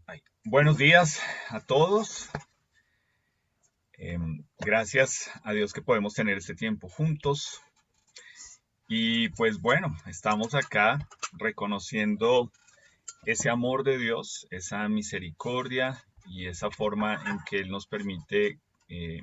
Ay. Buenos días a todos. Gracias a Dios que podemos tener este tiempo juntos. Y pues bueno, estamos acá reconociendo ese amor de Dios, esa misericordia y esa forma en que Él nos permite eh,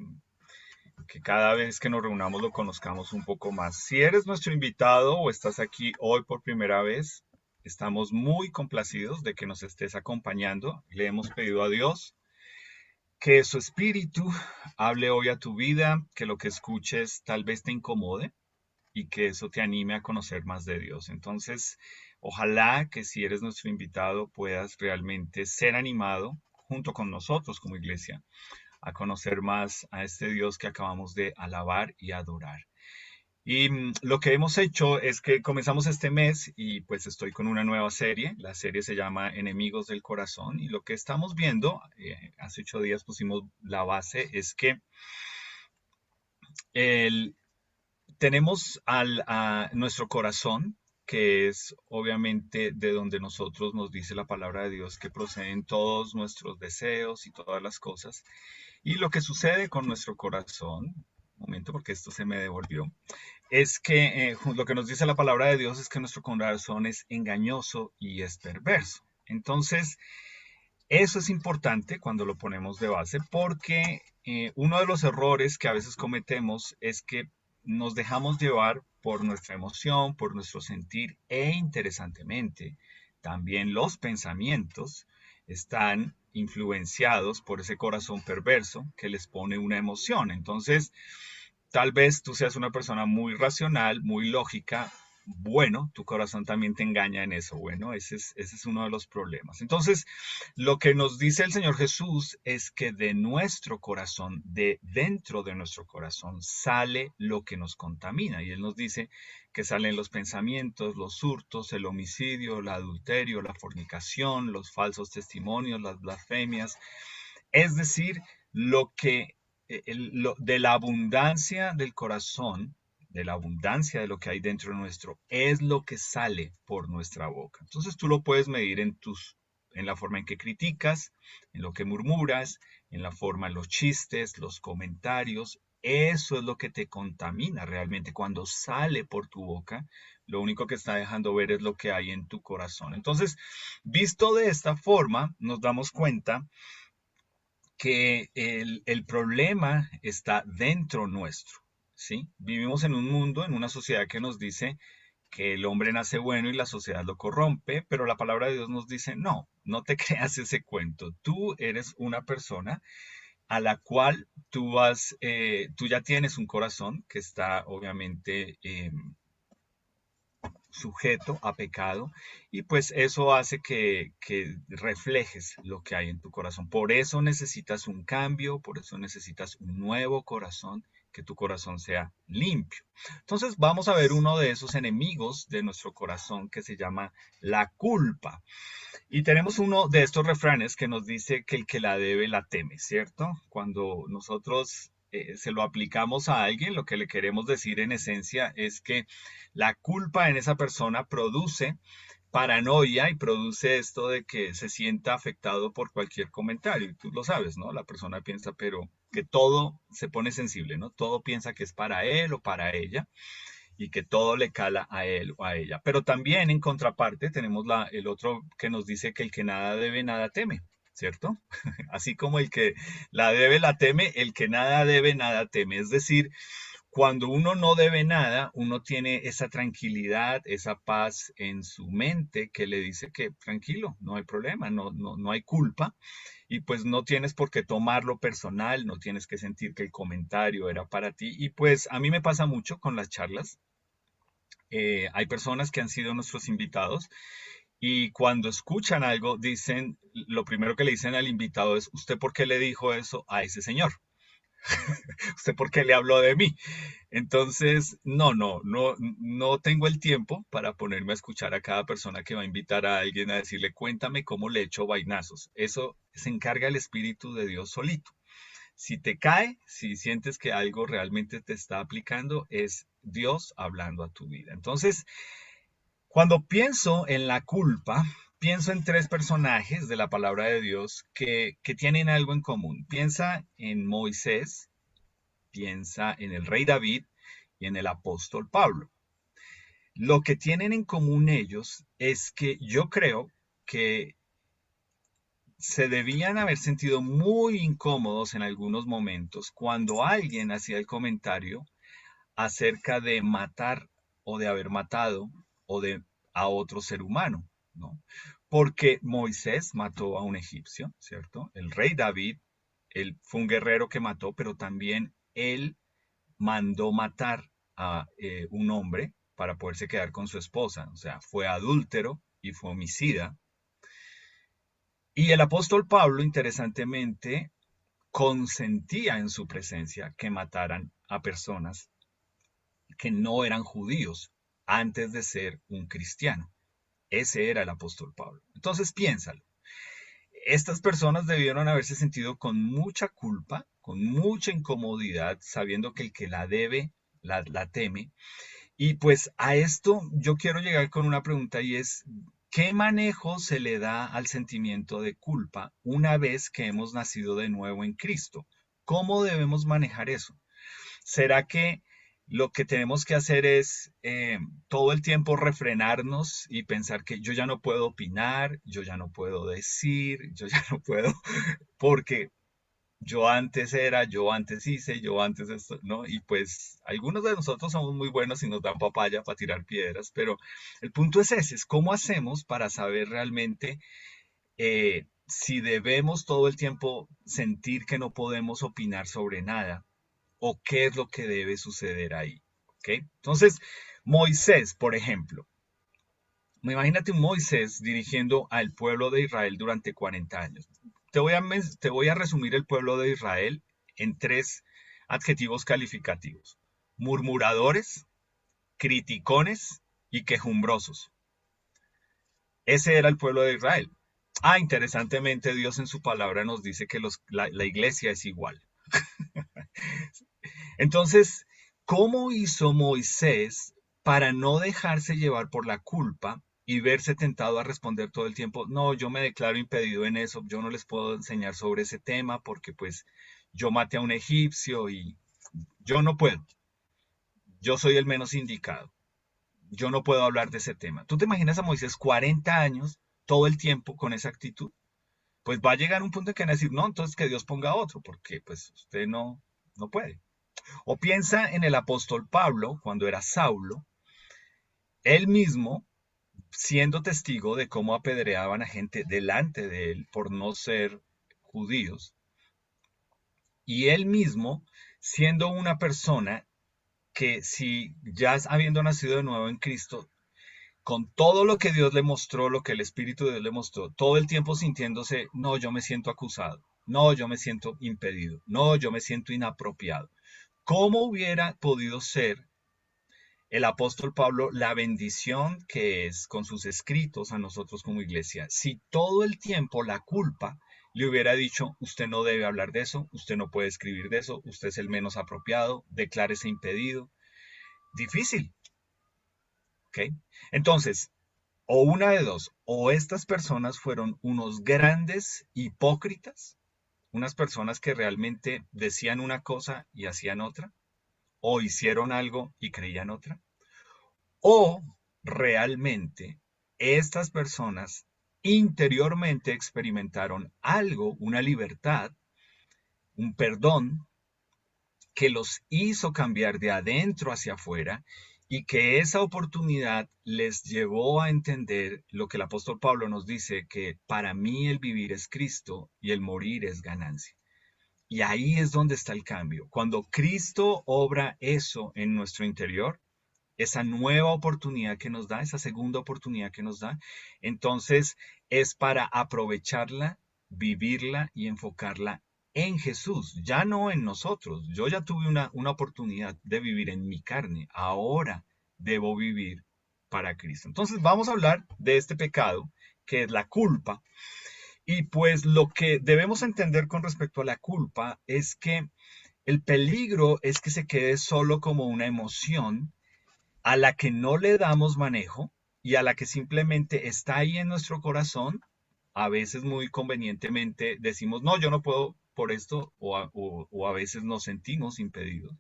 que cada vez que nos reunamos lo conozcamos un poco más. Si eres nuestro invitado o estás aquí hoy por primera vez, estamos muy complacidos de que nos estés acompañando. Le hemos pedido a Dios que su espíritu hable hoy a tu vida, que lo que escuches tal vez te incomode y que eso te anime a conocer más de Dios. Entonces, ojalá que si eres nuestro invitado puedas realmente ser animado junto con nosotros como iglesia a conocer más a este Dios que acabamos de alabar y adorar. Y lo que hemos hecho es que comenzamos este mes y pues estoy con una nueva serie. La serie se llama Enemigos del Corazón y lo que estamos viendo, hace 8 días pusimos la base, es que el, tenemos a nuestro corazón, que es obviamente de donde nosotros nos dice la palabra de Dios que proceden todos nuestros deseos y todas las cosas. Y lo que sucede con nuestro corazón, un momento porque esto se me devolvió, es que lo que nos dice la palabra de Dios es que nuestro corazón es engañoso y es perverso. Entonces, eso es importante cuando lo ponemos de base porque uno de los errores que a veces cometemos es que nos dejamos llevar por nuestra emoción, por nuestro sentir e interesantemente, también los pensamientos están influenciados por ese corazón perverso que les pone una emoción. Entonces, tal vez tú seas una persona muy racional, muy lógica. Bueno, tu corazón también te engaña en eso. Bueno, ese es uno de los problemas. Entonces, lo que nos dice el Señor Jesús es que de nuestro corazón, de dentro de nuestro corazón, sale lo que nos contamina. Y Él nos dice que salen los pensamientos, los hurtos, el homicidio, el adulterio, la fornicación, los falsos testimonios, las blasfemias. Es decir, lo que de la abundancia del corazón, de la abundancia de lo que hay dentro nuestro, es lo que sale por nuestra boca. Entonces tú lo puedes medir en la forma en que criticas, en lo que murmuras, en la forma, en los chistes, los comentarios. Eso es lo que te contamina realmente. Cuando sale por tu boca, lo único que está dejando ver es lo que hay en tu corazón. Entonces, visto de esta forma, nos damos cuenta que el problema está dentro nuestro, ¿sí? Vivimos en un mundo, en una sociedad que nos dice que el hombre nace bueno y la sociedad lo corrompe, pero la palabra de Dios nos dice, no, no te creas ese cuento. Tú eres una persona a la cual tú ya tienes un corazón que está obviamente sujeto a pecado y pues eso hace que reflejes lo que hay en tu corazón. Por eso necesitas un cambio, por eso necesitas un nuevo corazón, que tu corazón sea limpio. Entonces vamos a ver uno de esos enemigos de nuestro corazón que se llama la culpa. Y tenemos uno de estos refranes que nos dice que el que la debe la teme, ¿cierto? Cuando nosotros se lo aplicamos a alguien, lo que le queremos decir en esencia es que la culpa en esa persona produce paranoia y produce esto de que se sienta afectado por cualquier comentario. Y tú lo sabes, ¿no? La persona piensa, pero que todo se pone sensible, ¿no? Todo piensa que es para él o para ella y que todo le cala a él o a ella. Pero también en contraparte tenemos el otro que nos dice que el que nada debe, nada teme, ¿cierto? Así como el que la debe, la teme, el que nada debe, nada teme. Es decir, cuando uno no debe nada, uno tiene esa tranquilidad, esa paz en su mente que le dice que tranquilo, no hay problema, no hay culpa y pues no tienes por qué tomarlo personal, no tienes que sentir que el comentario era para ti. Y pues a mí me pasa mucho con las charlas. Hay personas que han sido nuestros invitados y cuando escuchan algo dicen, lo primero que le dicen al invitado es, ¿usted por qué le dijo eso a ese señor? ¿Usted por qué le habló de mí? Entonces, no tengo el tiempo para ponerme a escuchar a cada persona que va a invitar a alguien a decirle, cuéntame cómo le echo vainazos. Eso se encarga el Espíritu de Dios solito. Si te cae, si sientes que algo realmente te está aplicando, es Dios hablando a tu vida. Entonces, cuando pienso en la culpa, pienso en tres personajes de la palabra de Dios que tienen algo en común. Piensa en Moisés, piensa en el rey David y en el apóstol Pablo. Lo que tienen en común ellos es que yo creo que se debían haber sentido muy incómodos en algunos momentos cuando alguien hacía el comentario acerca de matar o de haber matado o de a otro ser humano, ¿no? Porque Moisés mató a un egipcio, ¿cierto? El rey David, él fue un guerrero que mató, pero también él mandó matar a un hombre para poderse quedar con su esposa, o sea, fue adúltero y fue homicida. Y el apóstol Pablo, interesantemente, consentía en su presencia que mataran a personas que no eran judíos antes de ser un cristiano. Ese era el apóstol Pablo. Entonces piénsalo. Estas personas debieron haberse sentido con mucha culpa, con mucha incomodidad, sabiendo que el que la debe, la teme. Y pues a esto yo quiero llegar con una pregunta y es, ¿qué manejo se le da al sentimiento de culpa una vez que hemos nacido de nuevo en Cristo? ¿Cómo debemos manejar eso? ¿Será que lo que tenemos que hacer es todo el tiempo refrenarnos y pensar que yo ya no puedo opinar, yo ya no puedo decir, yo ya no puedo, porque yo antes era, yo antes hice, yo antes esto, ¿no? Y pues algunos de nosotros somos muy buenos y nos dan papaya para tirar piedras, pero el punto es ese, es cómo hacemos para saber realmente si debemos todo el tiempo sentir que no podemos opinar sobre nada o qué es lo que debe suceder ahí. ¿Ok? Entonces, Moisés, por ejemplo, imagínate un Moisés dirigiendo al pueblo de Israel durante 40 años. Te voy a resumir el pueblo de Israel en tres adjetivos calificativos. Murmuradores, criticones y quejumbrosos. Ese era el pueblo de Israel. Ah, interesantemente Dios en su palabra nos dice que la iglesia es igual. Entonces, ¿cómo hizo Moisés para no dejarse llevar por la culpa y verse tentado a responder todo el tiempo? No, yo me declaro impedido en eso, yo no les puedo enseñar sobre ese tema porque pues yo maté a un egipcio y yo no puedo, yo soy el menos indicado, yo no puedo hablar de ese tema. ¿Tú te imaginas a Moisés 40 años todo el tiempo con esa actitud? Pues va a llegar un punto en que van a decir, no, entonces que Dios ponga otro, porque pues usted no puede. O piensa en el apóstol Pablo, cuando era Saulo, él mismo siendo testigo de cómo apedreaban a gente delante de él por no ser judíos, y él mismo siendo una persona que si ya habiendo nacido de nuevo en Cristo, con todo lo que Dios le mostró, lo que el Espíritu de Dios le mostró, todo el tiempo sintiéndose, no, yo me siento acusado, no, yo me siento impedido, no, yo me siento inapropiado. ¿Cómo hubiera podido ser el apóstol Pablo la bendición que es con sus escritos a nosotros como iglesia? Si todo el tiempo la culpa le hubiera dicho, usted no debe hablar de eso, usted no puede escribir de eso, usted es el menos apropiado, declárese impedido. Difícil, ¿ok? Entonces, o una de dos, o estas personas fueron unos grandes hipócritas, unas personas que realmente decían una cosa y hacían otra, o hicieron algo y creían otra, o realmente estas personas interiormente experimentaron algo, una libertad, un perdón que los hizo cambiar de adentro hacia afuera y que esa oportunidad les llevó a entender lo que el apóstol Pablo nos dice, que para mí el vivir es Cristo y el morir es ganancia. Y ahí es donde está el cambio. Cuando Cristo obra eso en nuestro interior, esa nueva oportunidad que nos da, esa segunda oportunidad que nos da, entonces es para aprovecharla, vivirla y enfocarla en Jesús, ya no en nosotros. Yo ya tuve una oportunidad de vivir en mi carne, ahora debo vivir para Cristo. Entonces vamos a hablar de este pecado, que es la culpa, y pues lo que debemos entender con respecto a la culpa es que el peligro es que se quede solo como una emoción a la que no le damos manejo y a la que simplemente está ahí en nuestro corazón, a veces muy convenientemente decimos, no, yo no puedo por esto, o a veces nos sentimos impedidos.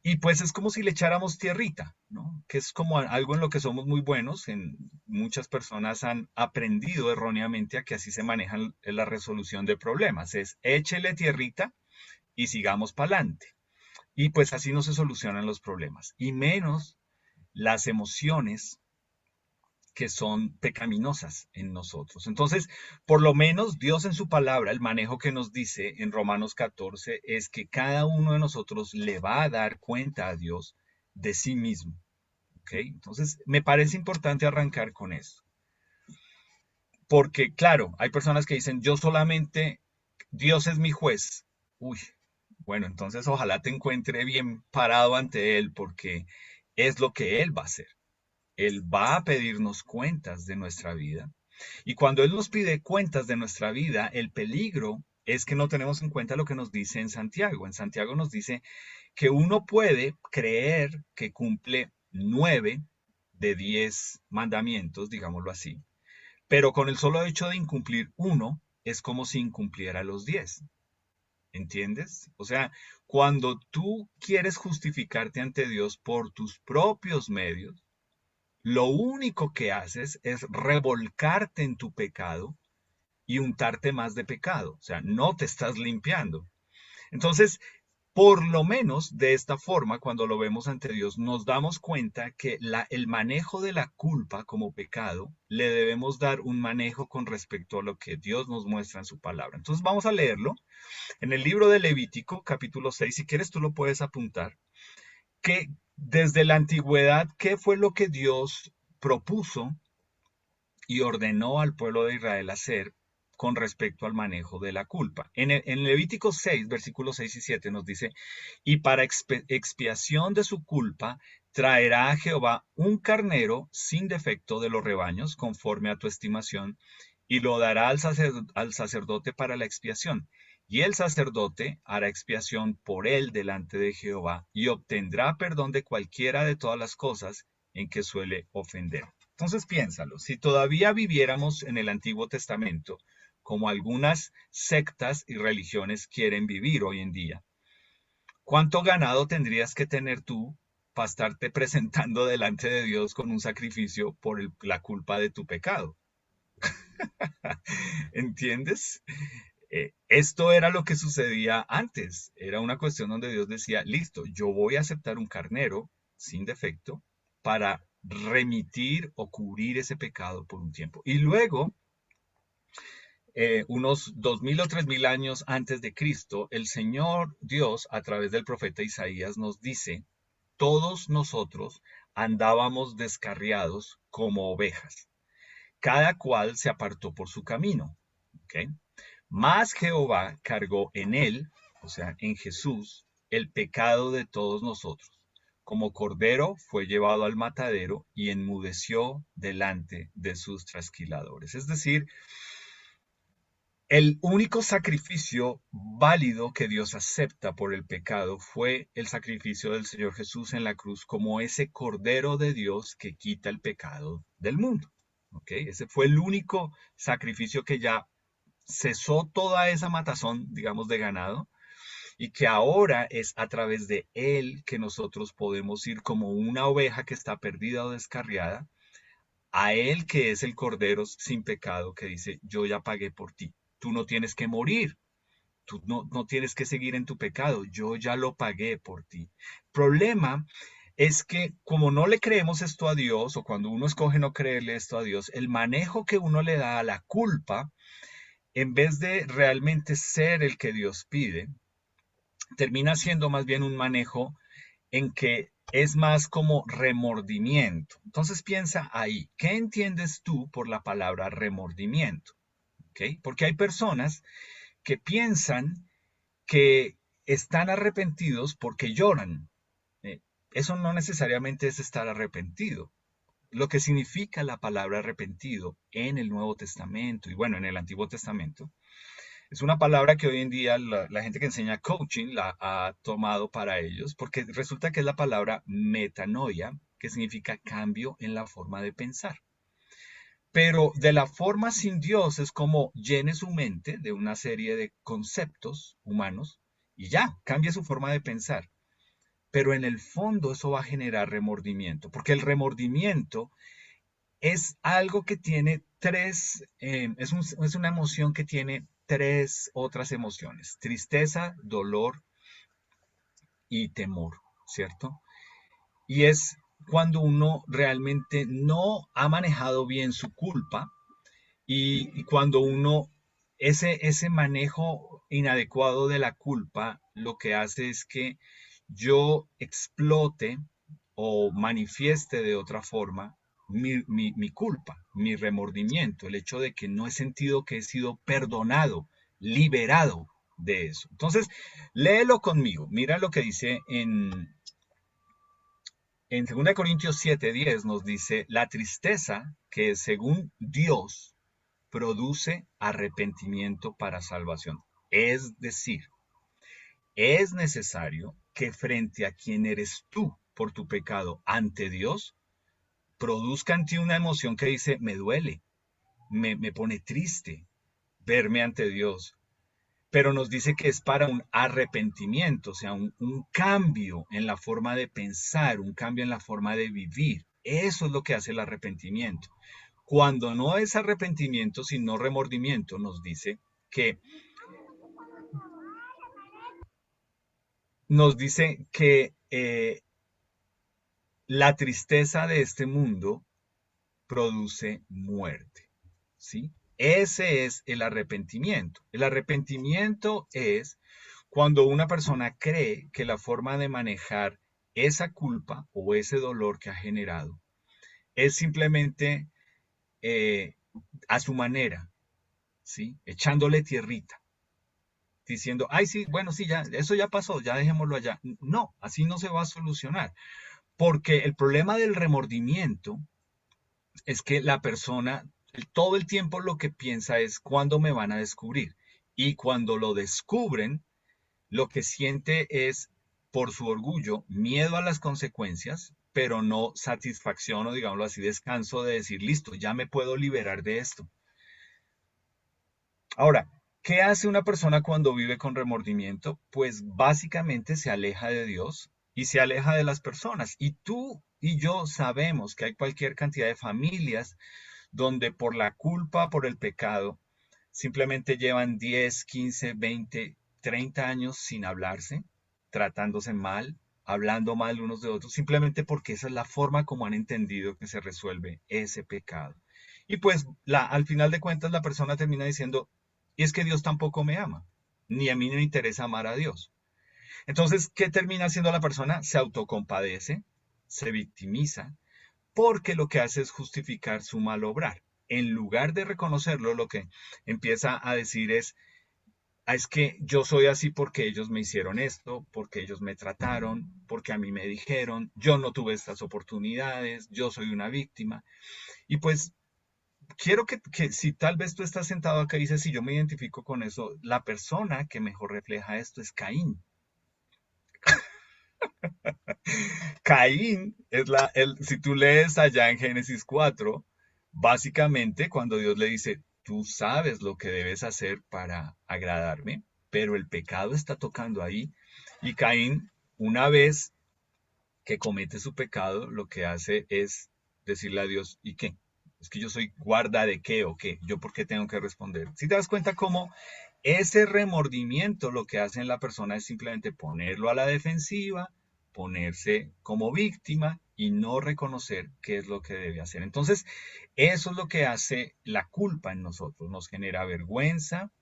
Y pues es como si le echáramos tierrita, ¿no? Que es como algo en lo que somos muy buenos. Muchas personas han aprendido erróneamente a que así se manejan la resolución de problemas. Es échele tierrita y sigamos para adelante. Y pues así no se solucionan los problemas. Y menos las emociones que son pecaminosas en nosotros. Entonces, por lo menos Dios en su palabra, el manejo que nos dice en Romanos 14 es que cada uno de nosotros le va a dar cuenta a Dios de sí mismo. ¿Ok? Entonces, me parece importante arrancar con eso. Porque, claro, hay personas que dicen, yo solamente, Dios es mi juez. Uy, bueno, entonces ojalá te encuentre bien parado ante Él porque es lo que Él va a hacer. Él va a pedirnos cuentas de nuestra vida. Y cuando Él nos pide cuentas de nuestra vida, el peligro es que no tenemos en cuenta lo que nos dice en Santiago. En Santiago nos dice que uno puede creer que cumple 9 de 10 mandamientos, digámoslo así, pero con el solo hecho de incumplir uno, es como si incumpliera los 10. ¿Entiendes? O sea, cuando tú quieres justificarte ante Dios por tus propios medios, lo único que haces es revolcarte en tu pecado y untarte más de pecado. O sea, no te estás limpiando. Entonces, por lo menos de esta forma, cuando lo vemos ante Dios, nos damos cuenta que el manejo de la culpa como pecado le debemos dar un manejo con respecto a lo que Dios nos muestra en su palabra. Entonces vamos a leerlo en el libro de Levítico, capítulo 6. Si quieres, tú lo puedes apuntar. Que desde la antigüedad, ¿qué fue lo que Dios propuso y ordenó al pueblo de Israel hacer con respecto al manejo de la culpa? En Levítico 6, versículos 6 y 7 nos dice, y para expiación de su culpa traerá a Jehová un carnero sin defecto de los rebaños, conforme a tu estimación, y lo dará al sacerdote para la expiación. Y el sacerdote hará expiación por él delante de Jehová y obtendrá perdón de cualquiera de todas las cosas en que suele ofender. Entonces piénsalo, si todavía viviéramos en el Antiguo Testamento, como algunas sectas y religiones quieren vivir hoy en día, ¿cuánto ganado tendrías que tener tú para estarte presentando delante de Dios con un sacrificio por la culpa de tu pecado? ¿Entiendes? Esto era lo que sucedía antes. Era una cuestión donde Dios decía, listo, yo voy a aceptar un carnero sin defecto para remitir o cubrir ese pecado por un tiempo. Y luego, unos 2000 o 3000 años antes de Cristo, el Señor Dios, a través del profeta Isaías, nos dice, todos nosotros andábamos descarriados como ovejas. Cada cual se apartó por su camino. ¿Okay? Mas Jehová cargó en él, o sea, en Jesús, el pecado de todos nosotros. Como cordero fue llevado al matadero y enmudeció delante de sus trasquiladores. Es decir, el único sacrificio válido que Dios acepta por el pecado fue el sacrificio del Señor Jesús en la cruz como ese cordero de Dios que quita el pecado del mundo. ¿Okay? Ese fue el único sacrificio que ya cesó toda esa matazón, digamos, de ganado, y que ahora es a través de él que nosotros podemos ir como una oveja que está perdida o descarriada, a él que es el cordero sin pecado que dice, yo ya pagué por ti, tú no tienes que morir, tú no tienes que seguir en tu pecado, yo ya lo pagué por ti. Problema es que como no le creemos esto a Dios, o cuando uno escoge no creerle esto a Dios, el manejo que uno le da a la culpa, en vez de realmente ser el que Dios pide, termina siendo más bien un manejo en que es más como remordimiento. Entonces piensa ahí, ¿qué entiendes tú por la palabra remordimiento? ¿Okay? Porque hay personas que piensan que están arrepentidos porque lloran. Eh, Eso no necesariamente es estar arrepentido. Lo que significa la palabra arrepentido en el Nuevo Testamento y bueno, en el Antiguo Testamento es una palabra que hoy en día la gente que enseña coaching la ha tomado para ellos, porque resulta que es la palabra metanoia, que significa cambio en la forma de pensar. Pero de la forma sin Dios es como llene su mente de una serie de conceptos humanos y ya, cambia su forma de pensar. Pero en el fondo eso va a generar remordimiento, porque el remordimiento es algo que tiene es una emoción que tiene tres otras emociones: tristeza, dolor y temor, ¿cierto? Y es cuando uno realmente no ha manejado bien su culpa y cuando ese manejo inadecuado de la culpa lo que hace es que yo explote o manifieste de otra forma mi culpa, mi remordimiento, el hecho de que no he sentido que he sido perdonado, liberado de eso. Entonces, léelo conmigo. Mira lo que dice en 2 Corintios 7:10 nos dice, la tristeza que según Dios produce arrepentimiento para salvación. Es decir, es necesario que frente a quien eres tú por tu pecado ante Dios, produzca en ti una emoción que dice, me duele, me pone triste verme ante Dios. Pero nos dice que es para un arrepentimiento, o sea, un cambio en la forma de pensar, un cambio en la forma de vivir. Eso es lo que hace el arrepentimiento. Cuando no es arrepentimiento, sino remordimiento, que, nos dice que la tristeza de este mundo produce muerte, ¿sí? Ese es el arrepentimiento. El arrepentimiento es cuando una persona cree que la forma de manejar esa culpa o ese dolor que ha generado es simplemente eh, a su manera, ¿sí? Echándole tierrita, diciendo, ay, sí, bueno, sí, ya, eso ya pasó, ya dejémoslo allá. No, así no se va a solucionar, porque el problema del remordimiento es que la persona todo el tiempo lo que piensa es cuándo me van a descubrir. Y cuando lo descubren, lo que siente es, por su orgullo, miedo a las consecuencias, pero no satisfacción o, digámoslo así, descanso de decir, listo, ya me puedo liberar de esto. Ahora, ¿qué hace una persona cuando vive con remordimiento? Pues básicamente se aleja de Dios y se aleja de las personas. Y tú y yo sabemos que hay cualquier cantidad de familias donde por la culpa, por el pecado, simplemente llevan 10, 15, 20, 30 años sin hablarse, tratándose mal, hablando mal unos de otros, simplemente porque esa es la forma como han entendido que se resuelve ese pecado. Y pues al final de cuentas la persona termina diciendo, y es que Dios tampoco me ama, ni a mí me interesa amar a Dios. Entonces, ¿qué termina haciendo la persona? Se autocompadece, se victimiza, porque lo que hace es justificar su mal obrar. En lugar de reconocerlo, lo que empieza a decir es, "Ah, es que yo soy así porque ellos me hicieron esto, porque ellos me trataron, porque a mí me dijeron, yo no tuve estas oportunidades, yo soy una víctima". Y pues quiero que si tal vez tú estás sentado acá y dices, si yo me identifico con eso, la persona que mejor refleja esto es Caín. Caín es si tú lees allá en Génesis 4, básicamente cuando Dios le dice, tú sabes lo que debes hacer para agradarme, pero el pecado está tocando ahí. Y Caín, una vez que comete su pecado, lo que hace es decirle a Dios, ¿y qué? Es que yo soy guarda de qué o qué, yo por qué tengo que responder. Si te das cuenta cómo ese remordimiento lo que hace en la persona es simplemente ponerlo a la defensiva, ponerse como víctima y no reconocer qué es lo que debe hacer. Entonces, eso es lo que hace la culpa en nosotros, nos genera vergüenza,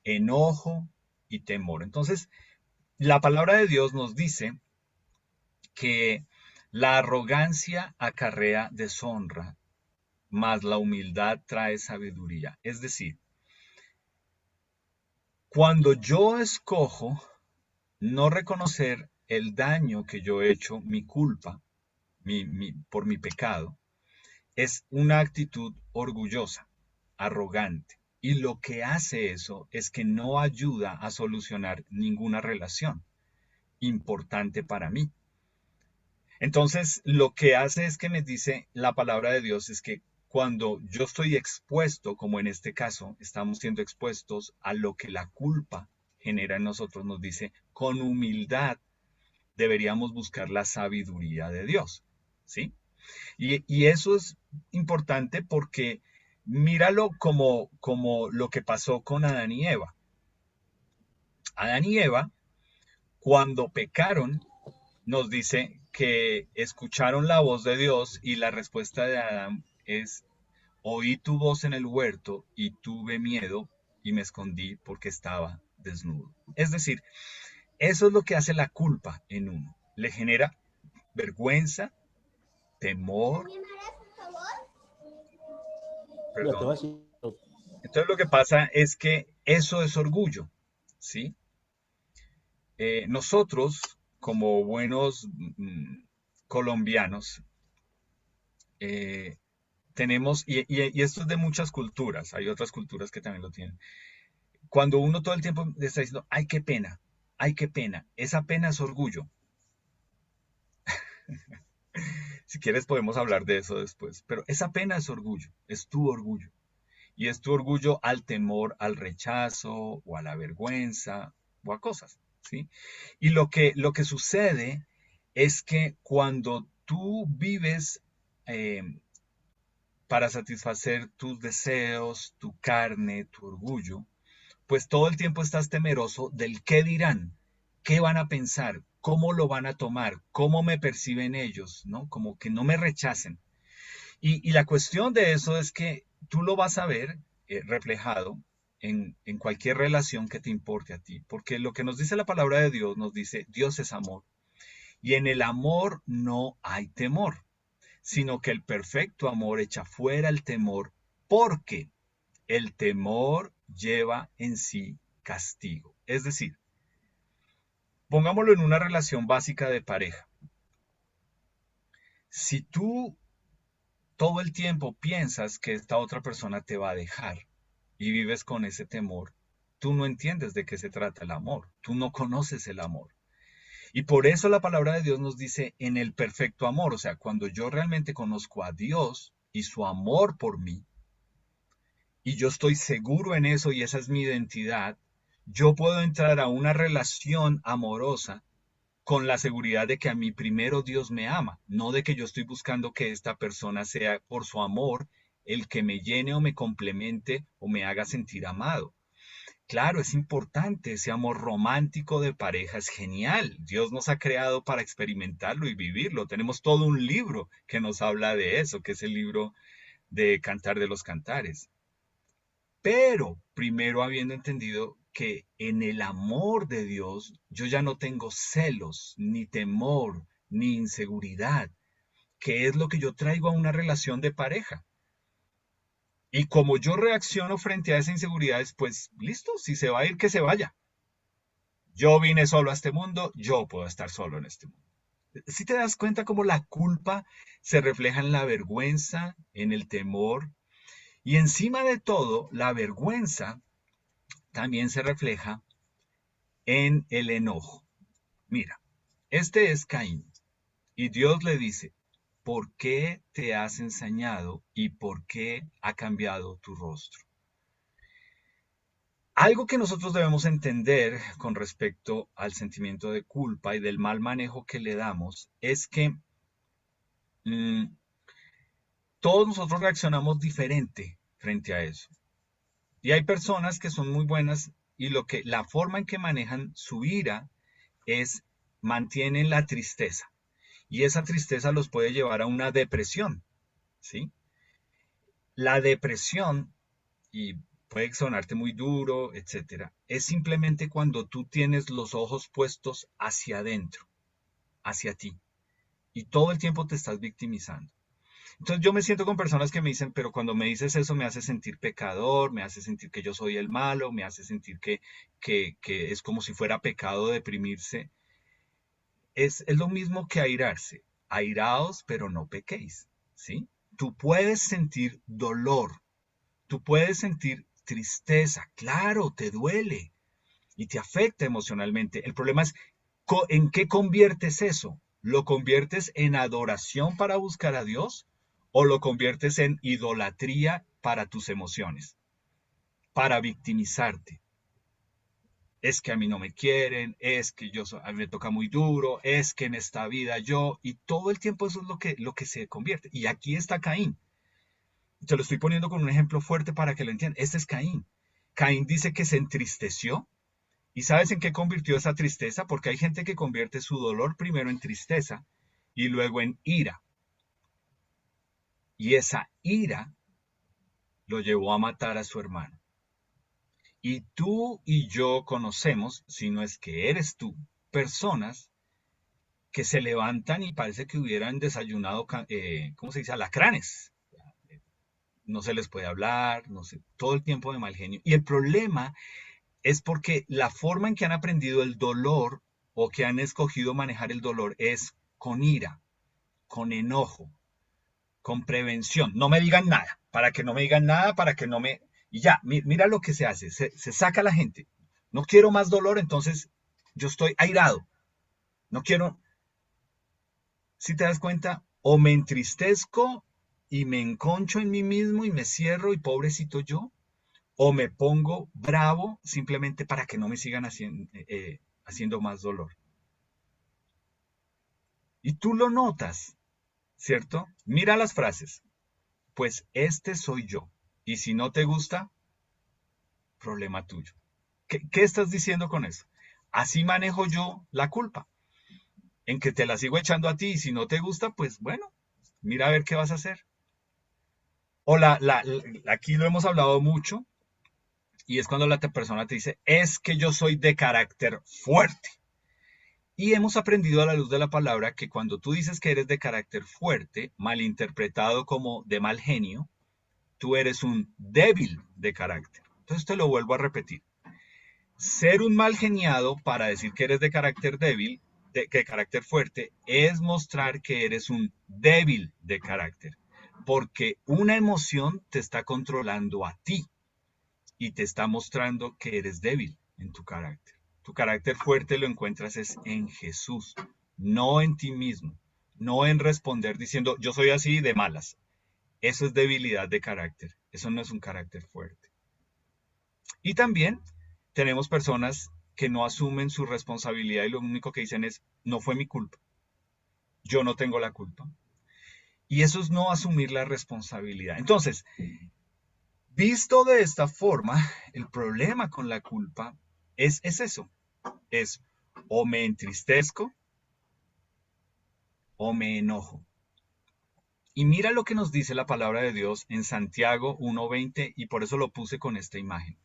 enojo y temor. Entonces, la palabra de Dios nos dice que la arrogancia acarrea deshonra, mas la humildad trae sabiduría. Es decir, cuando yo escojo no reconocer el daño que yo he hecho, mi culpa, por mi pecado, es una actitud orgullosa, arrogante. Y lo que hace eso es que no ayuda a solucionar ninguna relación importante para mí. Entonces, lo que hace es que me dice la palabra de Dios es que cuando yo estoy expuesto, como en este caso, estamos siendo expuestos a lo que la culpa genera en nosotros, nos dice, con humildad deberíamos buscar la sabiduría de Dios, ¿sí? Y eso es importante porque míralo como lo que pasó con Adán y Eva. Adán y Eva, cuando pecaron, nos dice que escucharon la voz de Dios y la respuesta de Adán es, oí tu voz en el huerto y tuve miedo y me escondí porque estaba desnudo. Es decir, eso es lo que hace la culpa en uno. Le genera vergüenza, temor, Ya te voy a perdón. decir, Entonces lo que pasa es que eso es orgullo, ¿sí? Nosotros, como buenos colombianos, eh, tenemos, y esto es de muchas culturas, hay otras culturas que también lo tienen. Cuando uno todo el tiempo está diciendo, ay, qué pena, esa pena es orgullo. Si quieres podemos hablar de eso después, pero esa pena es orgullo, es tu orgullo. Y es tu orgullo al temor, al rechazo o a la vergüenza o a cosas, ¿sí? Y lo que sucede es que cuando tú vives eh, para satisfacer tus deseos, tu carne, tu orgullo, pues todo el tiempo estás temeroso del qué dirán, qué van a pensar, cómo lo van a tomar, cómo me perciben ellos, ¿no? Como que no me rechacen. Y la cuestión de eso es que tú lo vas a ver reflejado en cualquier relación que te importe a ti, porque lo que nos dice la palabra de Dios nos dice, Dios es amor, y en el amor no hay temor, sino que el perfecto amor echa fuera el temor, porque el temor lleva en sí castigo. Es decir, pongámoslo en una relación básica de pareja. Si tú todo el tiempo piensas que esta otra persona te va a dejar y vives con ese temor, tú no entiendes de qué se trata el amor, tú no conoces el amor. Y por eso la palabra de Dios nos dice en el perfecto amor, o sea, cuando yo realmente conozco a Dios y su amor por mí, y yo estoy seguro en eso y esa es mi identidad, yo puedo entrar a una relación amorosa con la seguridad de que a mí primero Dios me ama, no de que yo estoy buscando que esta persona sea por su amor el que me llene o me complemente o me haga sentir amado. Claro, es importante, ese amor romántico de pareja es genial. Dios nos ha creado para experimentarlo y vivirlo. Tenemos todo un libro que nos habla de eso, que es el libro de Cantar de los Cantares. Pero primero habiendo entendido que en el amor de Dios yo ya no tengo celos, ni temor, ni inseguridad, que es lo que yo traigo a una relación de pareja. Y como yo reacciono frente a esa inseguridad, pues listo, si se va a ir, que se vaya. Yo vine solo a este mundo, yo puedo estar solo en este mundo. Si te das cuenta cómo la culpa se refleja en la vergüenza, en el temor, y encima de todo, la vergüenza también se refleja en el enojo. Mira, este es Caín. Y Dios le dice, ¿por qué te has ensañado y por qué ha cambiado tu rostro? Algo que nosotros debemos entender con respecto al sentimiento de culpa y del mal manejo que le damos es que mm, todos nosotros reaccionamos diferente frente a eso. Y hay personas que son muy buenas y la forma en que manejan su ira es mantienen la tristeza. Y esa tristeza los puede llevar a una depresión, ¿sí? La depresión, y puede sonarte muy duro, etcétera, es simplemente cuando tú tienes los ojos puestos hacia adentro, hacia ti, y todo el tiempo te estás victimizando. Entonces yo me siento con personas que me dicen, pero cuando me dices eso me hace sentir pecador, me hace sentir que yo soy el malo, me hace sentir que es como si fuera pecado deprimirse. Es lo mismo que airarse. Airaos, pero no pequéis, ¿sí? Tú puedes sentir dolor, tú puedes sentir tristeza, claro, te duele y te afecta emocionalmente. El problema es en qué conviertes eso. ¿Lo conviertes en adoración para buscar a Dios o lo conviertes en idolatría para tus emociones, para victimizarte? Es que a mí no me quieren, es que a mí me toca muy duro, es que en esta vida yo, y todo el tiempo eso es lo que se convierte. Y aquí está Caín. Te lo estoy poniendo con un ejemplo fuerte para que lo entiendan. Este es Caín. Caín dice que se entristeció. ¿Y sabes en qué convirtió esa tristeza? Porque hay gente que convierte su dolor primero en tristeza y luego en ira. Y esa ira lo llevó a matar a su hermano. Y tú y yo conocemos, si no es que eres tú, personas que se levantan y parece que hubieran desayunado, ¿cómo se dice? Alacranes. No se les puede hablar, no sé, todo el tiempo de mal genio. Y el problema es porque la forma en que han aprendido el dolor o que han escogido manejar el dolor es con ira, con enojo, con prevención. No me digan nada, para que no me digan nada, para que no me... Y ya, mira lo que se hace, se saca a la gente. No quiero más dolor, entonces yo estoy airado. No quiero, si te das cuenta, o me entristezco y me enconcho en mí mismo y me cierro y pobrecito yo, o me pongo bravo simplemente para que no me sigan haciendo más dolor. Y tú lo notas, ¿cierto? Mira las frases. Pues este soy yo. Y si no te gusta, problema tuyo. ¿Qué estás diciendo con eso? Así manejo yo la culpa, en que te la sigo echando a ti y si no te gusta, pues bueno, mira a ver qué vas a hacer. O aquí lo hemos hablado mucho y es cuando la persona te dice, es que yo soy de carácter fuerte. Y hemos aprendido a la luz de la palabra que cuando tú dices que eres de carácter fuerte, malinterpretado como de mal genio, tú eres un débil de carácter. Entonces te lo vuelvo a repetir. Ser un mal geniado para decir que eres de carácter débil, de carácter fuerte, es mostrar que eres un débil de carácter. Porque una emoción te está controlando a ti y te está mostrando que eres débil en tu carácter. Tu carácter fuerte lo encuentras es en Jesús, no en ti mismo, no en responder diciendo yo soy así de malas. Eso es debilidad de carácter, eso no es un carácter fuerte. Y también tenemos personas que no asumen su responsabilidad y lo único que dicen es no fue mi culpa, yo no tengo la culpa. Y eso es no asumir la responsabilidad. Entonces, visto de esta forma, el problema con la culpa es eso, es o me entristezco o me enojo. Y mira lo que nos dice la palabra de Dios en Santiago 1:20 y por eso lo puse con esta imagen.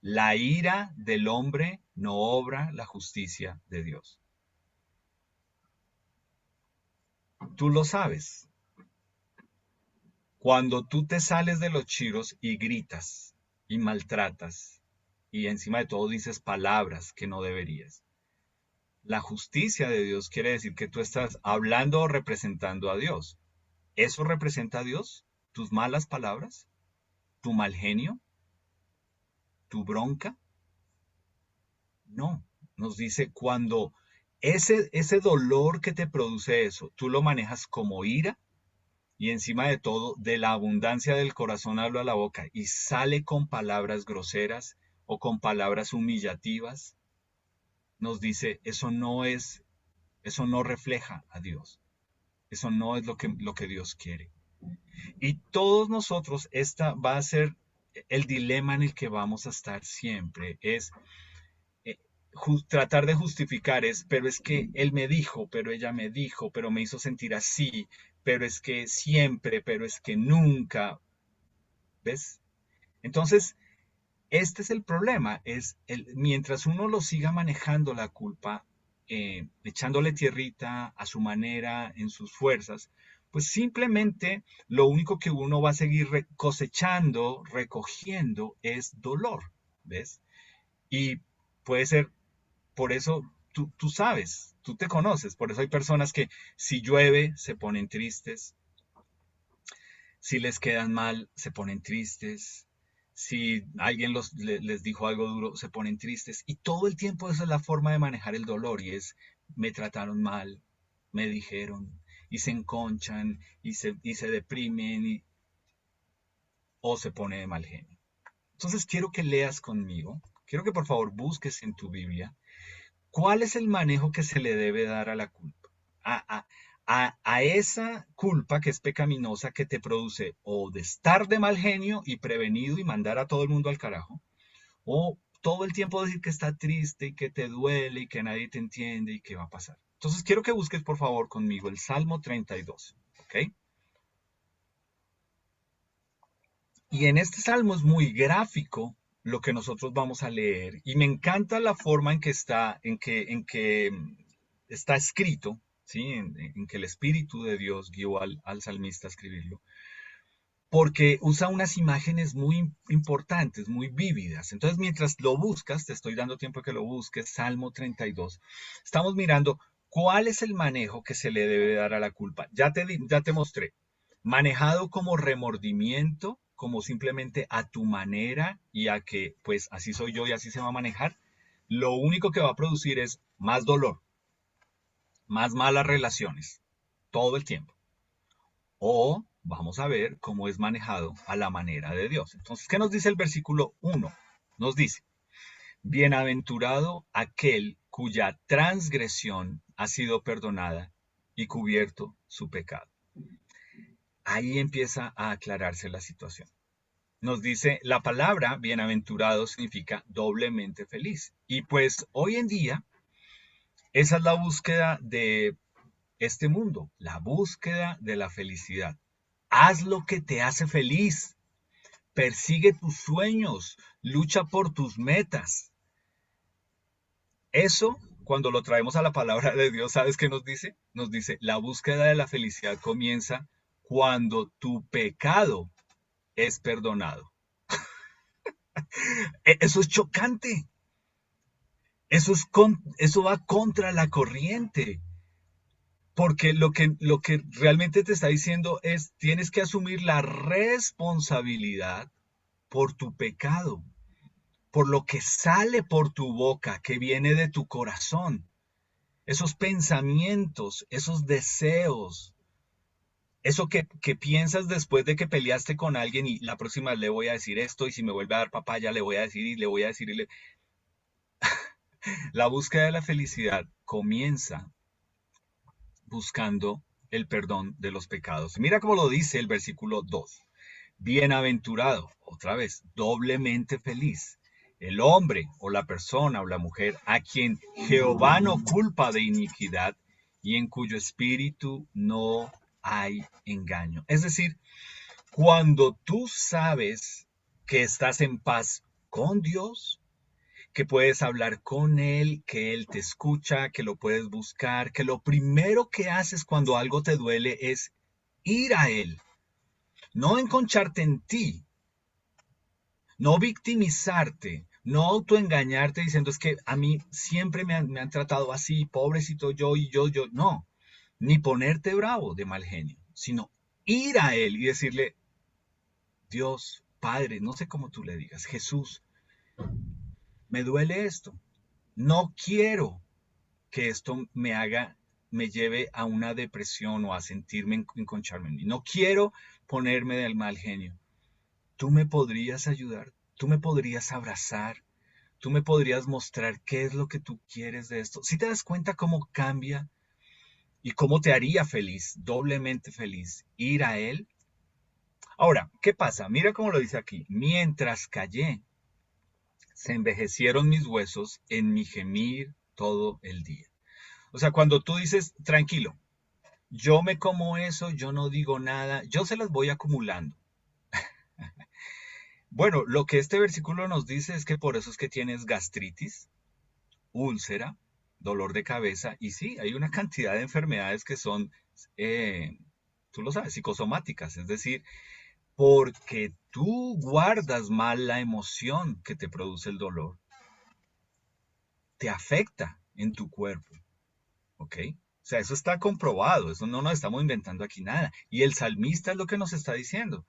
La ira del hombre no obra la justicia de Dios. Tú lo sabes. Cuando tú te sales de los chiros y gritas y maltratas y encima de todo dices palabras que no deberías, la justicia de Dios quiere decir que tú estás hablando o representando a Dios. ¿Eso representa a Dios? ¿Tus malas palabras? ¿Tu mal genio? ¿Tu bronca? No. Nos dice cuando ese dolor que te produce eso, tú lo manejas como ira y encima de todo, de la abundancia del corazón habla la boca y sale con palabras groseras o con palabras humillativas, nos dice, eso no refleja a Dios. Eso no es lo que Dios quiere. Y todos nosotros, esta va a ser el dilema en el que vamos a estar siempre, es eh, tratar de justificar, pero es que él me dijo, pero ella me dijo, pero me hizo sentir así, pero es que siempre, pero es que nunca, ¿ves? Entonces, este es el problema, mientras uno lo siga manejando la culpa, echándole tierrita a su manera, en sus fuerzas, pues simplemente lo único que uno va a seguir cosechando, recogiendo, es dolor, ¿ves? Y puede ser, por eso tú sabes, tú te conoces, por eso hay personas que si llueve se ponen tristes, si les quedan mal se ponen tristes, si alguien les dijo algo duro se ponen tristes y todo el tiempo esa es la forma de manejar el dolor y es me trataron mal, me dijeron, y se enconchan, y se deprimen, o se pone de mal genio. Entonces quiero que leas conmigo, quiero que por favor busques en tu Biblia cuál es el manejo que se le debe dar a la culpa. A esa culpa que es pecaminosa que te produce o de estar de mal genio y prevenido y mandar a todo el mundo al carajo, o todo el tiempo decir que está triste y que te duele y que nadie te entiende y que va a pasar. Entonces quiero que busques por favor conmigo el Salmo 32, ¿ok? Y en este salmo es muy gráfico lo que nosotros vamos a leer. Y me encanta la forma en que está escrito, ¿sí? En que el Espíritu de Dios guió al salmista a escribirlo. Porque usa unas imágenes muy importantes, muy vívidas. Entonces, mientras lo buscas, te estoy dando tiempo que lo busques, Salmo 32, estamos mirando cuál es el manejo que se le debe dar a la culpa. Ya te mostré. Manejado como remordimiento, como simplemente a tu manera y a que, pues, así soy yo y así se va a manejar, lo único que va a producir es más dolor, más malas relaciones, todo el tiempo. O vamos a ver cómo es manejado a la manera de Dios. Entonces, ¿qué nos dice el versículo 1? Nos dice, bienaventurado aquel cuya transgresión ha sido perdonada y cubierto su pecado. Ahí empieza a aclararse la situación. Nos dice, la palabra bienaventurado significa doblemente feliz. Y pues hoy en día, esa es la búsqueda de este mundo, la búsqueda de la felicidad. Haz lo que te hace feliz, persigue tus sueños, lucha por tus metas. Eso, cuando lo traemos a la palabra de Dios, ¿sabes qué nos dice? Nos dice, la búsqueda de la felicidad comienza cuando tu pecado es perdonado. Eso es chocante. Eso va contra la corriente. Porque lo que realmente te está diciendo es, tienes que asumir la responsabilidad por tu pecado, por lo que sale por tu boca, que viene de tu corazón. Esos pensamientos, esos deseos, eso que piensas después de que peleaste con alguien y la próxima vez le voy a decir esto y si me vuelve a dar papaya le voy a decir y le voy a decir. La búsqueda de la felicidad comienza buscando el perdón de los pecados. Mira cómo lo dice el versículo 2. Bienaventurado, otra vez, doblemente feliz, el hombre o la persona o la mujer a quien Jehová no culpa de iniquidad y en cuyo espíritu no hay engaño. Es decir, cuando tú sabes que estás en paz con Dios, que puedes hablar con Él, que Él te escucha, que lo puedes buscar, que lo primero que haces cuando algo te duele es ir a Él, no enconcharte en ti, no victimizarte, no autoengañarte diciendo es que a mí siempre me han tratado así, pobrecito yo y yo, no, ni ponerte bravo de mal genio, sino ir a Él y decirle, Dios, Padre, no sé cómo tú le digas, Jesús, me duele esto, no quiero que esto me lleve a una depresión o a sentirme enconcharme en mí, no quiero ponerme del mal genio. Tú me podrías ayudar, tú me podrías abrazar, tú me podrías mostrar qué es lo que tú quieres de esto. Si te das cuenta cómo cambia y cómo te haría feliz, doblemente feliz, ir a Él. Ahora, ¿qué pasa? Mira cómo lo dice aquí. Mientras callé, se envejecieron mis huesos en mi gemir todo el día. O sea, cuando tú dices, tranquilo, yo me como eso, yo no digo nada, yo se las voy acumulando. Bueno, lo que este versículo nos dice es que por eso es que tienes gastritis, úlcera, dolor de cabeza, y sí, hay una cantidad de enfermedades que son, eh, tú lo sabes, psicosomáticas, es decir, porque tú guardas mal la emoción que te produce el dolor, te afecta en tu cuerpo, ¿ok? O sea, eso está comprobado, eso no nos estamos inventando aquí nada. Y el salmista es lo que nos está diciendo.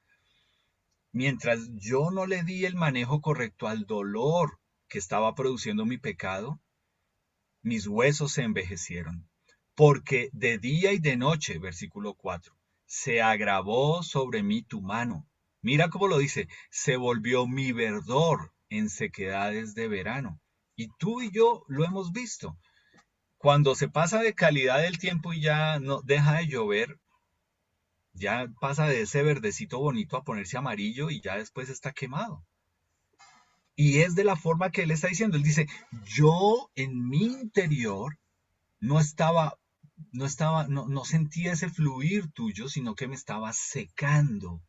Mientras yo no le di el manejo correcto al dolor que estaba produciendo mi pecado, mis huesos se envejecieron. porque de día y de noche, versículo 4, se agravó sobre mí tu mano. Mira cómo lo dice, se volvió mi verdor en sequedades de verano. Y tú y yo lo hemos visto. Cuando se pasa de calidad del tiempo y ya no deja de llover, ya pasa de ese verdecito bonito a ponerse amarillo y ya después está quemado. Y es de la forma que él está diciendo. Él dice, yo en mi interior no estaba, no sentía ese fluir tuyo, sino que me estaba secando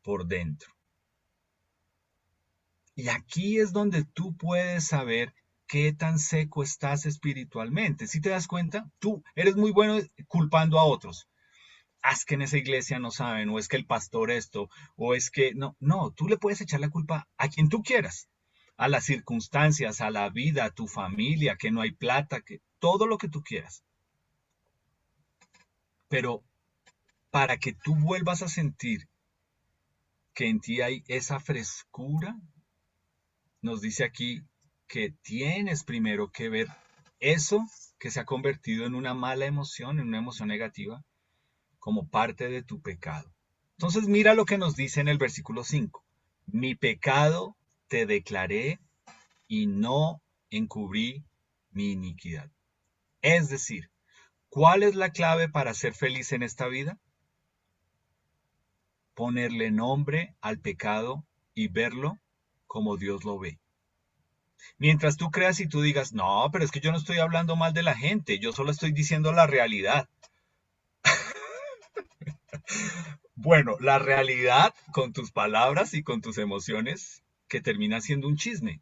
por dentro. Y aquí es donde tú puedes saber qué tan seco estás espiritualmente. Si te das cuenta, tú eres muy bueno culpando a otros. Es que en esa iglesia no saben, o es que el pastor esto, o es que no, tú le puedes echar la culpa a quien tú quieras, a las circunstancias, a la vida, a tu familia, que no hay plata, que todo lo que tú quieras. Pero para que tú vuelvas a sentir que en ti hay esa frescura, nos dice aquí que tienes primero que ver eso que se ha convertido en una mala emoción, en una emoción negativa, como parte de tu pecado. Entonces mira lo que nos dice en el versículo 5. Mi pecado te declaré y no encubrí mi iniquidad. Es decir, ¿cuál es la clave para ser feliz en esta vida? Ponerle nombre al pecado y verlo como Dios lo ve. Mientras tú creas y tú digas, no, pero es que yo no estoy hablando mal de la gente, yo solo estoy diciendo la realidad. Bueno, la realidad con tus palabras y con tus emociones que termina siendo un chisme.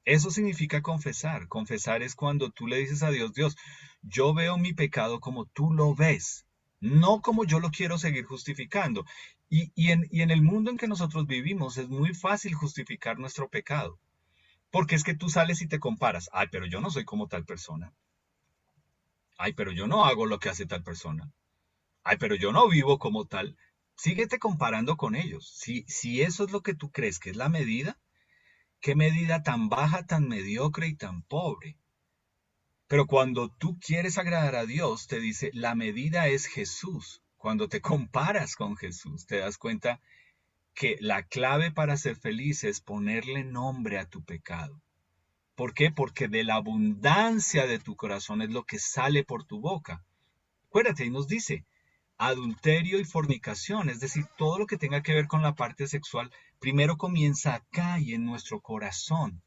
Eso significa confesar. Confesar es cuando tú le dices a Dios, Dios, yo veo mi pecado como tú lo ves, no como yo lo quiero seguir justificando. Y en el mundo en que nosotros vivimos es muy fácil justificar nuestro pecado. Porque es que tú sales y te comparas. Ay, pero yo no soy como tal persona. Ay, pero yo no hago lo que hace tal persona. Ay, pero yo no vivo como tal. Síguete comparando con ellos. Si eso es lo que tú crees que es la medida, qué medida tan baja, tan mediocre y tan pobre. Pero cuando tú quieres agradar a Dios, te dice, la medida es Jesús. Cuando te comparas con Jesús, te das cuenta que la clave para ser feliz es ponerle nombre a tu pecado. ¿Por qué? Porque de la abundancia de tu corazón es lo que sale por tu boca. Acuérdate, y nos dice, adulterio y fornicación, es decir, todo lo que tenga que ver con la parte sexual, primero comienza acá y en nuestro corazón.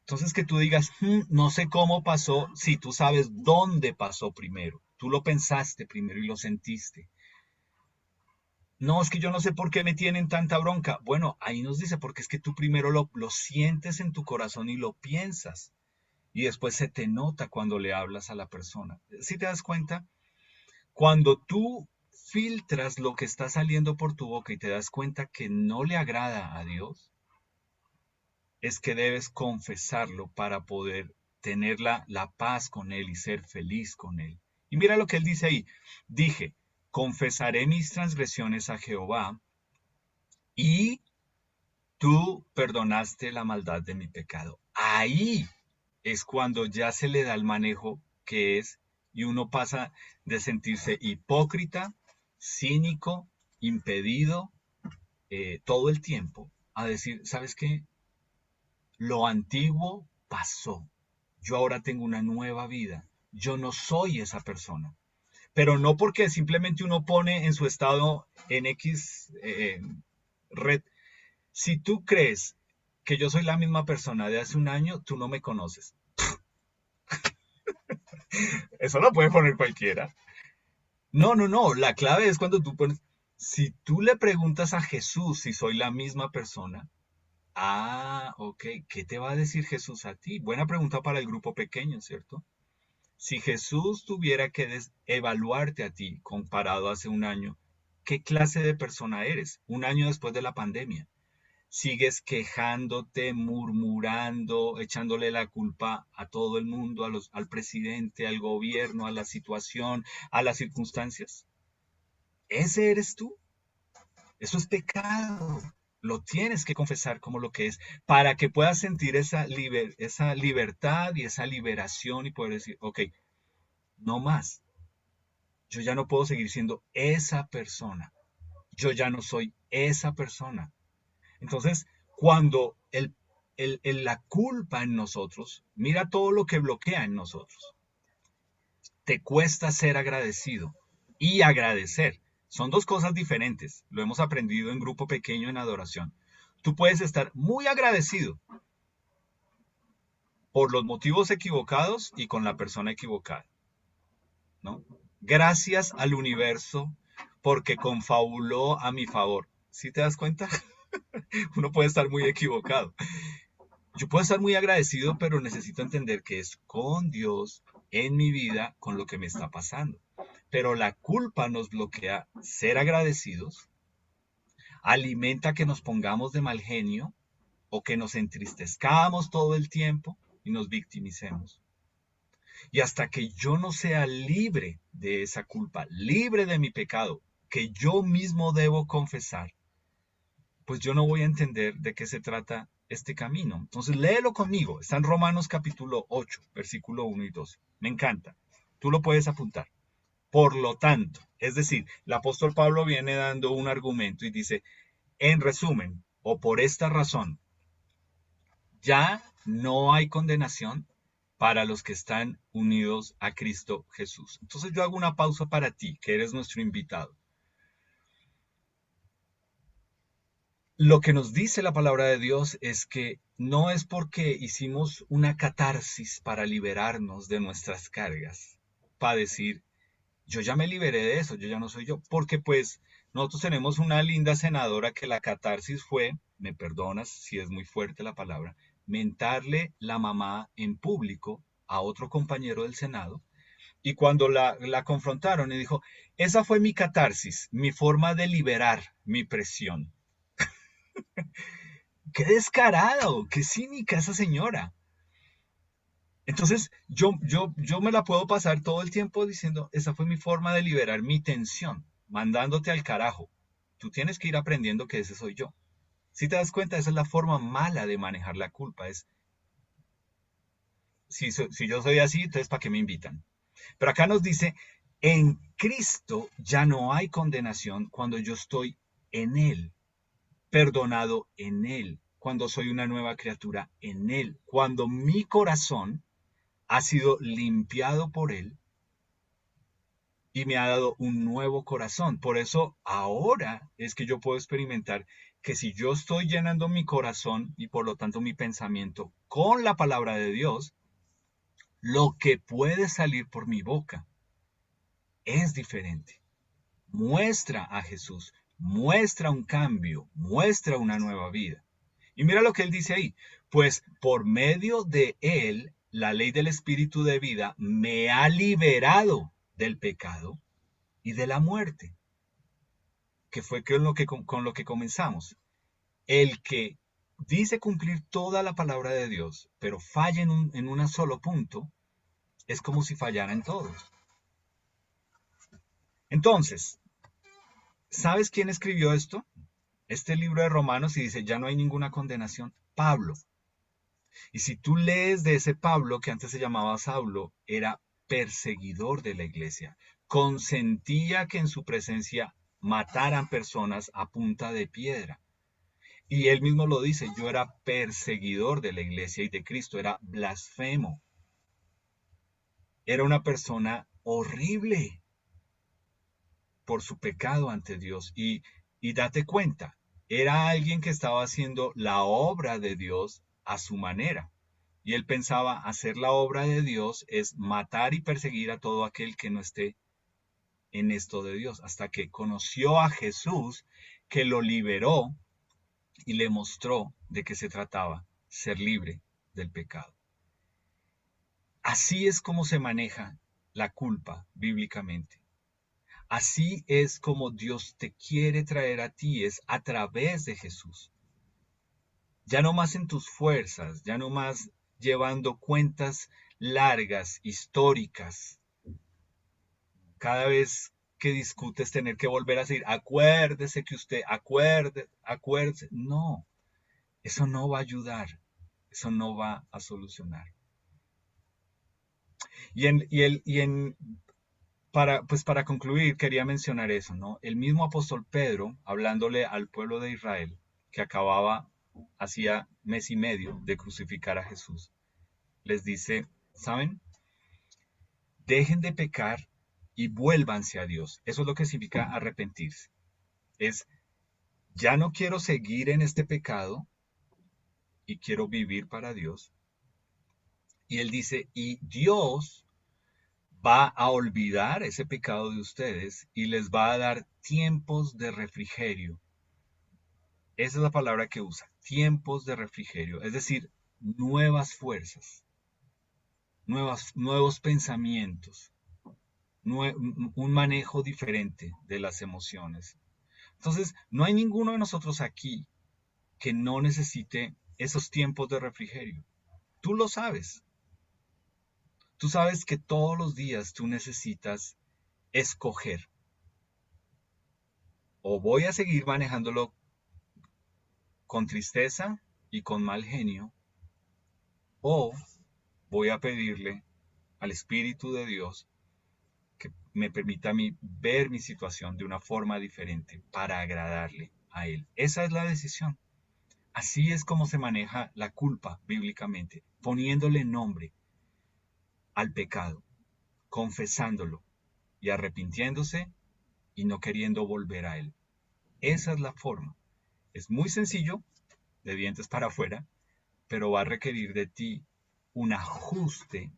Entonces que tú digas, no sé cómo pasó, si tú sabes dónde pasó primero, tú lo pensaste primero y lo sentiste. No, es que yo no sé por qué me tienen tanta bronca. Bueno, ahí nos dice, porque es que tú primero lo sientes en tu corazón y lo piensas. Y después se te nota cuando le hablas a la persona. ¿Sí te das cuenta? Cuando tú filtras lo que está saliendo por tu boca y te das cuenta que no le agrada a Dios, es que debes confesarlo para poder tener la paz con Él y ser feliz con Él. Y mira lo que Él dice ahí. Dije, confesaré mis transgresiones a Jehová y tú perdonaste la maldad de mi pecado. Ahí es cuando ya se le da el manejo que es y uno pasa de sentirse hipócrita, cínico, impedido todo el tiempo a decir, ¿sabes qué? Lo antiguo pasó. Yo ahora tengo una nueva vida. Yo no soy esa persona. Pero no porque simplemente uno pone en su estado en X red. Si tú crees que yo soy la misma persona de hace un año, tú no me conoces. Eso lo puede poner cualquiera. No. La clave es cuando tú pones, si tú le preguntas a Jesús si soy la misma persona, ok, ¿qué te va a decir Jesús a ti? Buena pregunta para el grupo pequeño, ¿cierto? Si Jesús tuviera que evaluarte a ti comparado hace un año, ¿qué clase de persona eres? Un año después de la pandemia. Sigues quejándote, murmurando, echándole la culpa a todo el mundo, al presidente, al gobierno, a la situación, a las circunstancias. ¿Ese eres tú? Eso es pecado. Lo tienes que confesar como lo que es para que puedas sentir esa libertad y esa liberación y poder decir, ok, no más. Yo ya no puedo seguir siendo esa persona. Yo ya no soy esa persona. Entonces, cuando la culpa en nosotros, mira todo lo que bloquea en nosotros. Te cuesta ser agradecido y agradecer. Son dos cosas diferentes. Lo hemos aprendido en grupo pequeño en adoración. Tú puedes estar muy agradecido por los motivos equivocados y con la persona equivocada, ¿no? Gracias al universo porque confabuló a mi favor. ¿Sí te das cuenta? Uno puede estar muy equivocado. Yo puedo estar muy agradecido, pero necesito entender que es con Dios en mi vida con lo que me está pasando. Pero la culpa nos bloquea ser agradecidos, alimenta que nos pongamos de mal genio o que nos entristezcamos todo el tiempo y nos victimicemos. Y hasta que yo no sea libre de esa culpa, libre de mi pecado, que yo mismo debo confesar, pues yo no voy a entender de qué se trata este camino. Entonces léelo conmigo. Está en Romanos capítulo 8, versículo 1 y 12. Me encanta. Tú lo puedes apuntar. Por lo tanto, es decir, el apóstol Pablo viene dando un argumento y dice, en resumen, o por esta razón, ya no hay condenación para los que están unidos a Cristo Jesús. Entonces yo hago una pausa para ti, que eres nuestro invitado. Lo que nos dice la palabra de Dios es que no es porque hicimos una catarsis para liberarnos de nuestras cargas, para decir, yo ya me liberé de eso, yo ya no soy yo, porque pues nosotros tenemos una linda senadora que la catarsis fue, me perdonas si es muy fuerte la palabra, mentarle la mamá en público a otro compañero del Senado, y cuando la confrontaron y dijo, esa fue mi catarsis, mi forma de liberar mi presión. ¡Qué descarado! ¡Qué cínica esa señora! Entonces, yo me la puedo pasar todo el tiempo diciendo, esa fue mi forma de liberar mi tensión, mandándote al carajo. Tú tienes que ir aprendiendo que ese soy yo. Si te das cuenta, esa es la forma mala de manejar la culpa. Es, si yo soy así, entonces ¿para qué me invitan? Pero acá nos dice, en Cristo ya no hay condenación cuando yo estoy en Él, perdonado en Él, cuando soy una nueva criatura en Él, cuando mi corazón ha sido limpiado por Él y me ha dado un nuevo corazón. Por eso ahora es que yo puedo experimentar que si yo estoy llenando mi corazón y por lo tanto mi pensamiento con la palabra de Dios, lo que puede salir por mi boca es diferente. Muestra a Jesús, muestra un cambio, muestra una nueva vida. Y mira lo que él dice ahí, pues por medio de él, la ley del Espíritu de vida me ha liberado del pecado y de la muerte, que fue con lo que comenzamos. El que dice cumplir toda la palabra de Dios, pero falla en un solo punto, es como si fallara en todos. Entonces, ¿sabes quién escribió esto? Este libro de Romanos y dice, ya no hay ninguna condenación. Pablo. Y si tú lees de ese Pablo, que antes se llamaba Saulo, era perseguidor de la iglesia. Consentía que en su presencia mataran personas a punta de piedra. Y él mismo lo dice, yo era perseguidor de la iglesia y de Cristo, era blasfemo. Era una persona horrible por su pecado ante Dios. Y date cuenta, era alguien que estaba haciendo la obra de Dios a su manera. Y él pensaba, hacer la obra de Dios es matar y perseguir a todo aquel que no esté en esto de Dios, hasta que conoció a Jesús, que lo liberó y le mostró de qué se trataba, ser libre del pecado. Así es como se maneja la culpa bíblicamente. Así es como Dios te quiere traer a ti, es a través de Jesús. Ya no más en tus fuerzas, ya no más llevando cuentas largas, históricas. Cada vez que discutes tener que volver a decir, acuérdese que usted, acuérdese. No, eso no va a ayudar, eso no va a solucionar. Para concluir, quería mencionar eso, ¿no? El mismo apóstol Pedro, hablándole al pueblo de Israel, que acababa hacía mes y medio de crucificar a Jesús, les dice, ¿saben? Dejen de pecar y vuélvanse a Dios. Eso es lo que significa arrepentirse. Es, ya no quiero seguir en este pecado y quiero vivir para Dios. Y él dice, y Dios va a olvidar ese pecado de ustedes y les va a dar tiempos de refrigerio. Esa es la palabra que usa, tiempos de refrigerio, es decir, nuevas fuerzas, nuevos pensamientos, un manejo diferente de las emociones. Entonces, no hay ninguno de nosotros aquí que no necesite esos tiempos de refrigerio. Tú lo sabes. Tú sabes que todos los días tú necesitas escoger. O voy a seguir manejándolo con tristeza y con mal genio, o voy a pedirle al Espíritu de Dios que me permita a mí ver mi situación de una forma diferente para agradarle a Él. Esa es la decisión. Así es como se maneja la culpa bíblicamente, poniéndole nombre al pecado, confesándolo y arrepintiéndose y no queriendo volver a Él. Esa es la forma. Es muy sencillo, de dientes para afuera, pero va a requerir de ti un ajuste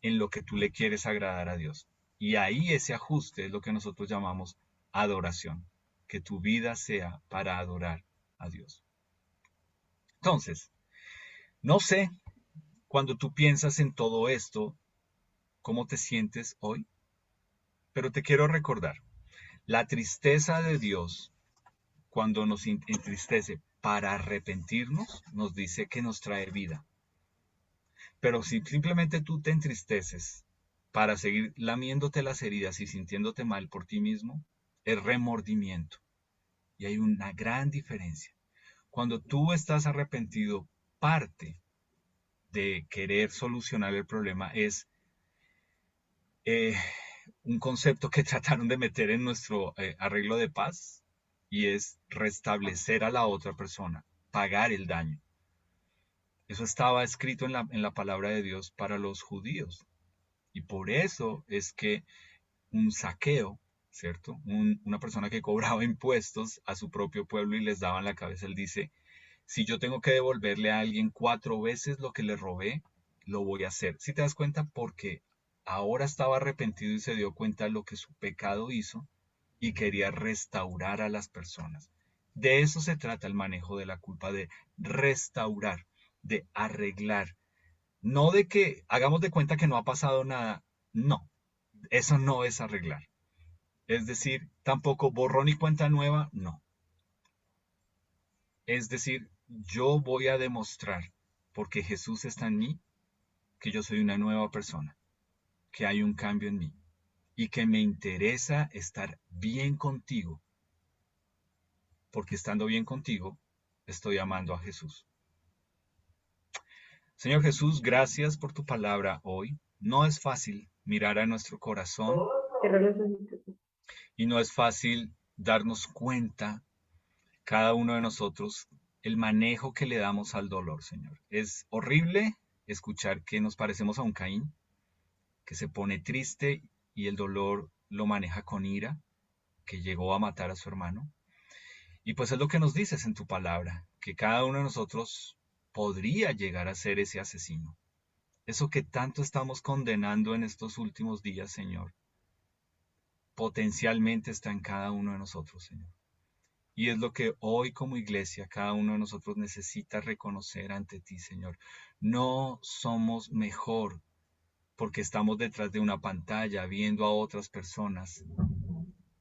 en lo que tú le quieres agradar a Dios. Y ahí ese ajuste es lo que nosotros llamamos adoración, que tu vida sea para adorar a Dios. Entonces, no sé, cuando tú piensas en todo esto, cómo te sientes hoy, pero te quiero recordar, la tristeza de Dios, cuando nos entristece para arrepentirnos, nos dice que nos trae vida. Pero si simplemente tú te entristeces para seguir lamiéndote las heridas y sintiéndote mal por ti mismo, es remordimiento. Y hay una gran diferencia. Cuando tú estás arrepentido, parte de querer solucionar el problema es eh, un concepto que trataron de meter en nuestro arreglo de paz y es restablecer a la otra persona, pagar el daño. Eso estaba escrito en la palabra de Dios para los judíos. Y por eso es que un saqueo, ¿cierto? Una persona que cobraba impuestos a su propio pueblo y les daba en la cabeza, él dice, si yo tengo que devolverle a alguien 4 veces lo que le robé, lo voy a hacer. Si te das cuenta, porque ahora estaba arrepentido y se dio cuenta de lo que su pecado hizo y quería restaurar a las personas. De eso se trata el manejo de la culpa, de restaurar, de arreglar. No de que hagamos de cuenta que no ha pasado nada. No, eso no es arreglar. Es decir, tampoco borrón y cuenta nueva, no. Es decir, yo voy a demostrar, porque Jesús está en mí, que yo soy una nueva persona, que hay un cambio en mí y que me interesa estar bien contigo, porque estando bien contigo, estoy amando a Jesús. Señor Jesús, gracias por tu palabra hoy. No es fácil mirar a nuestro corazón y no es fácil darnos cuenta, cada uno de nosotros, el manejo que le damos al dolor, Señor. Es horrible escuchar que nos parecemos a un Caín, que se pone triste y el dolor lo maneja con ira, que llegó a matar a su hermano. Y pues es lo que nos dices en tu palabra, que cada uno de nosotros podría llegar a ser ese asesino. Eso que tanto estamos condenando en estos últimos días, Señor, potencialmente está en cada uno de nosotros, Señor. Y es lo que hoy como iglesia cada uno de nosotros necesita reconocer ante ti, Señor. No somos mejor porque estamos detrás de una pantalla viendo a otras personas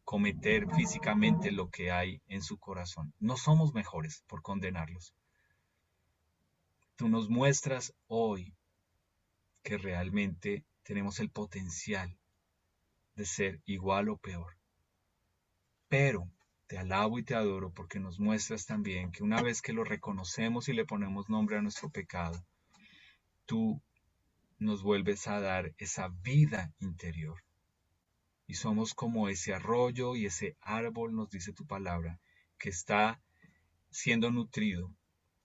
cometer físicamente lo que hay en su corazón. No somos mejores por condenarlos. Tú nos muestras hoy que realmente tenemos el potencial de ser igual o peor. Pero te alabo y te adoro porque nos muestras también que una vez que lo reconocemos y le ponemos nombre a nuestro pecado, tú nos vuelves a dar esa vida interior. Y somos como ese arroyo y ese árbol, nos dice tu palabra, que está siendo nutrido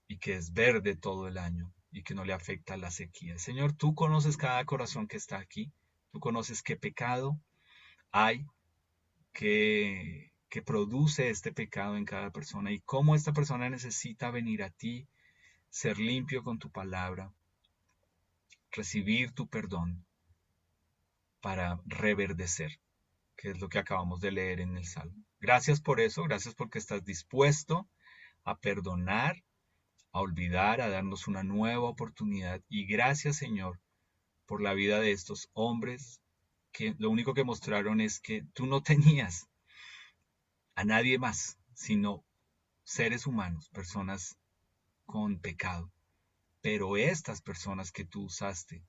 y que es verde todo el año y que no le afecta la sequía. Señor, tú conoces cada corazón que está aquí, tú conoces qué pecado hay que produce este pecado en cada persona y cómo esta persona necesita venir a ti, ser limpio con tu palabra, recibir tu perdón para reverdecer, que es lo que acabamos de leer en el Salmo. Gracias por eso, gracias porque estás dispuesto a perdonar, a olvidar, a darnos una nueva oportunidad. Y gracias, Señor, por la vida de estos hombres que lo único que mostraron es que tú no tenías a nadie más, sino seres humanos, personas con pecado. Pero estas personas que tú usaste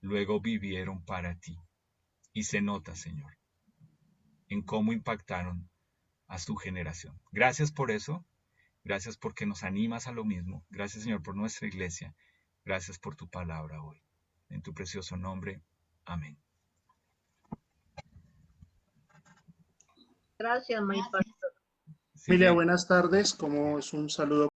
luego vivieron para ti. Y se nota, Señor, en cómo impactaron a su generación. Gracias por eso. Gracias porque nos animas a lo mismo. Gracias, Señor, por nuestra iglesia. Gracias por tu palabra hoy. En tu precioso nombre. Amén. Gracias, my pastor. Familia, Sigue. buenas tardes. Como es un saludo